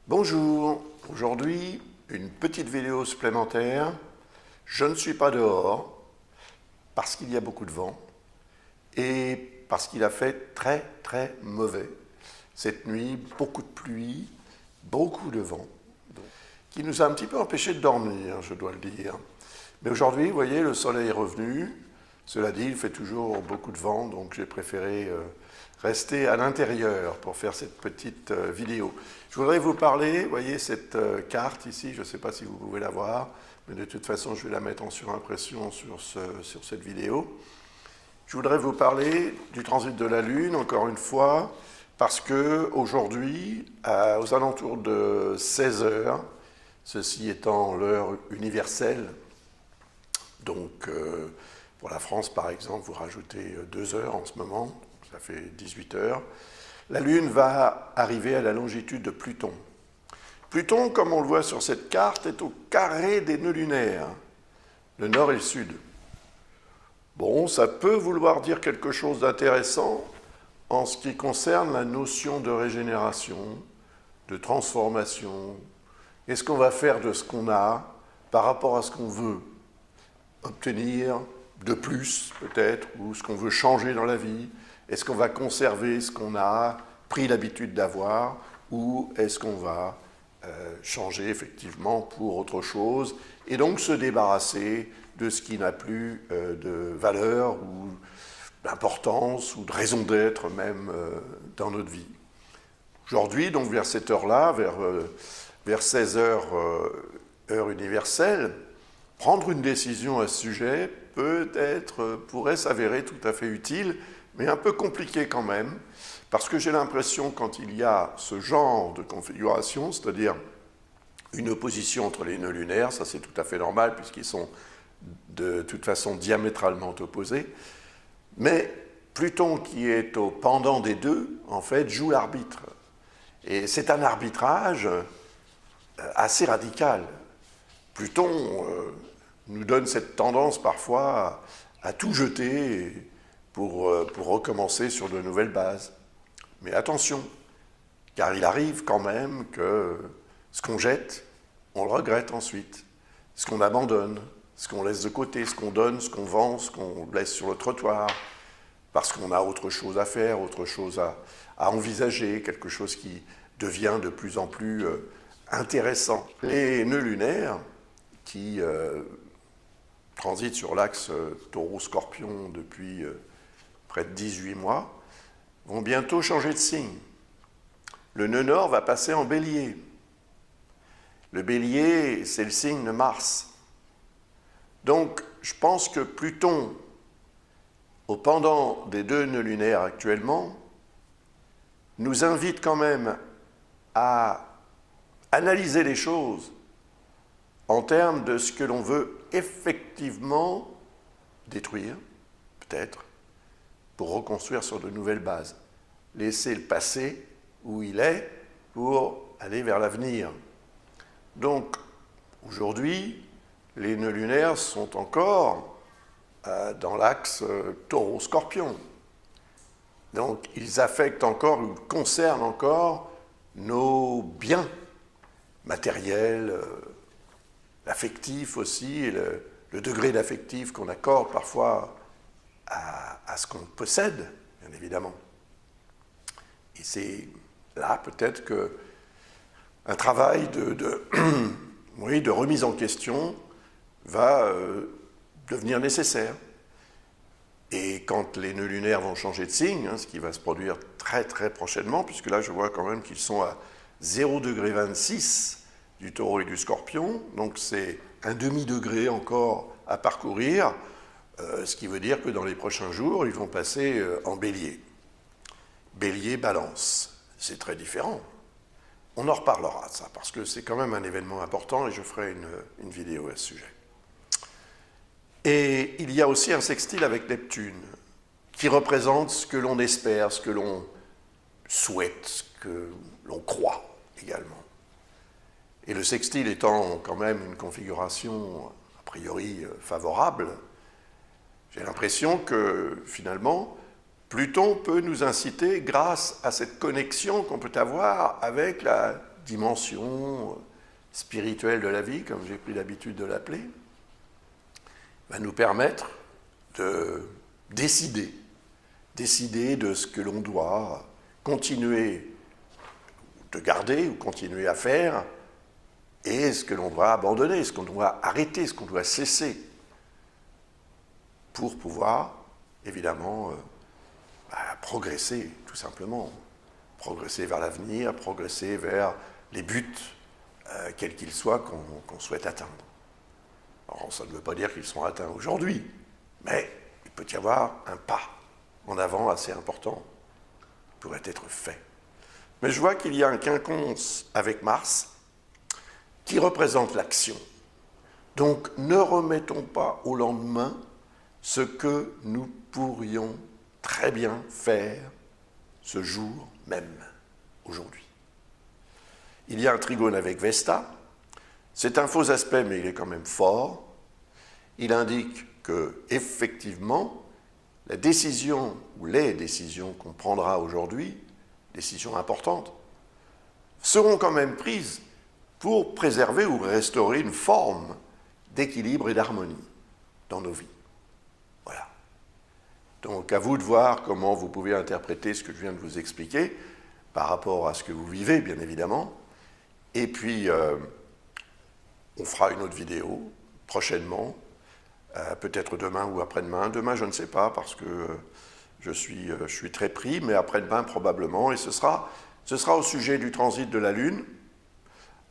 Bonjour, aujourd'hui une petite vidéo supplémentaire. Je ne suis pas dehors parce qu'il y a beaucoup de vent et parce qu'il a fait très mauvais. Cette nuit, beaucoup de pluie, beaucoup de vent, qui nous a un petit peu empêchés de dormir, je dois le dire. Mais aujourd'hui, vous voyez, le soleil est revenu. Cela dit, il fait toujours beaucoup de vent, donc j'ai préféré rester à l'intérieur pour faire cette petite vidéo. Je voudrais vous parler, vous voyez cette carte ici, je ne sais pas si vous pouvez la voir, mais de toute façon je vais la mettre en surimpression sur cette vidéo. Je voudrais vous parler du transit de la Lune, encore une fois, parce qu'aujourd'hui, aux alentours de 16 heures, ceci étant l'heure universelle, donc pour la France par exemple, vous rajoutez 2 heures en ce moment, ça fait 18 heures, la Lune va arriver à la longitude de Pluton. Pluton, comme on le voit sur cette carte, est au carré des nœuds lunaires, le nord et le sud. Bon, ça peut vouloir dire quelque chose d'intéressant en ce qui concerne la notion de régénération, de transformation. Qu'est-ce qu'on va faire de ce qu'on a par rapport à ce qu'on veut obtenir de plus, peut-être, ou ce qu'on veut changer dans la vie? Est-ce qu'on va conserver ce qu'on a pris l'habitude d'avoir, ou est-ce qu'on va changer effectivement pour autre chose, et donc se débarrasser de ce qui n'a plus de valeur, ou d'importance, ou de raison d'être même dans notre vie. Aujourd'hui, donc vers cette heure-là, vers 16 heures, heure universelle, prendre une décision à ce sujet peut-être pourrait s'avérer tout à fait utile, mais un peu compliqué quand même, parce que j'ai l'impression quand il y a ce genre de configuration, c'est-à-dire une opposition entre les nœuds lunaires, ça c'est tout à fait normal puisqu'ils sont de toute façon diamétralement opposés, mais Pluton qui est au pendant des deux, en fait, joue l'arbitre. Et c'est un arbitrage assez radical. Pluton nous donne cette tendance parfois à tout jeter pour recommencer sur de nouvelles bases. Mais attention, car il arrive quand même que ce qu'on jette, on le regrette ensuite. Ce qu'on abandonne, ce qu'on laisse de côté, ce qu'on donne, ce qu'on vend, ce qu'on laisse sur le trottoir, parce qu'on a autre chose à faire, autre chose à envisager, quelque chose qui devient de plus en plus intéressant. Les nœuds lunaires qui transitent sur l'axe taureau-scorpion depuis près de 18 mois, vont bientôt changer de signe. Le nœud nord va passer en bélier. Le bélier, c'est le signe de Mars. Donc, je pense que Pluton, au pendant des deux nœuds lunaires actuellement, nous invite quand même à analyser les choses en termes de ce que l'on veut effectivement détruire, peut-être, pour reconstruire sur de nouvelles bases. Laisser le passé où il est pour aller vers l'avenir. Donc, aujourd'hui, les nœuds lunaires sont encore dans l'axe taureau-scorpion. Donc, ils affectent encore, ou concernent encore nos biens matériels, l'affectif aussi, et le degré d'affectif qu'on accorde parfois à ce qu'on possède, bien évidemment. Et c'est là peut-être qu'un travail oui, de remise en question va devenir nécessaire. Et quand les nœuds lunaires vont changer de signe, ce qui va se produire très prochainement, puisque là je vois quand même qu'ils sont à 0,26 du taureau et du scorpion, donc c'est un demi-degré encore à parcourir, ce qui veut dire que dans les prochains jours, ils vont passer en bélier. Bélier-balance, c'est très différent. On en reparlera de ça, parce que c'est quand même un événement important et je ferai une vidéo à ce sujet. Et il y a aussi un sextile avec Neptune, qui représente ce que l'on espère, ce que l'on souhaite, ce que l'on croit également. Et le sextile étant quand même une configuration a priori favorable, j'ai l'impression que finalement, Pluton peut nous inciter, grâce à cette connexion qu'on peut avoir avec la dimension spirituelle de la vie, comme j'ai pris l'habitude de l'appeler, va nous permettre de décider de ce que l'on doit continuer de garder ou continuer à faire, et ce que l'on doit abandonner, ce qu'on doit arrêter, ce qu'on doit cesser, pour pouvoir, évidemment, progresser, tout simplement. Progresser vers l'avenir, progresser vers les buts, quels qu'ils soient, qu'on souhaite atteindre. Alors, ça ne veut pas dire qu'ils sont atteints aujourd'hui, mais il peut y avoir un pas en avant assez important qui pourrait être fait. Mais je vois qu'il y a un quinconce avec Mars qui représente l'action. Donc, ne remettons pas au lendemain ce que nous pourrions très bien faire ce jour même, aujourd'hui. Il y a un trigone avec Vesta. C'est un faux aspect, mais il est quand même fort. Il indique que, effectivement, la décision ou les décisions qu'on prendra aujourd'hui, décisions importantes, seront quand même prises pour préserver ou restaurer une forme d'équilibre et d'harmonie dans nos vies. Voilà. Donc, à vous de voir comment vous pouvez interpréter ce que je viens de vous expliquer par rapport à ce que vous vivez, bien évidemment. Et puis, on fera une autre vidéo prochainement, peut-être demain ou après-demain. Demain, je ne sais pas, parce que je suis très pris, mais après-demain, probablement. Et ce sera au sujet du transit de la Lune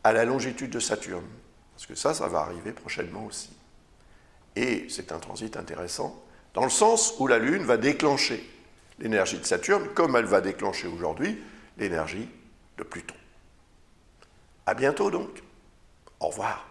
à la longitude de Saturne. Parce que ça va arriver prochainement aussi. Et c'est un transit intéressant, dans le sens où la Lune va déclencher l'énergie de Saturne, comme elle va déclencher aujourd'hui l'énergie de Pluton. À bientôt donc. Au revoir.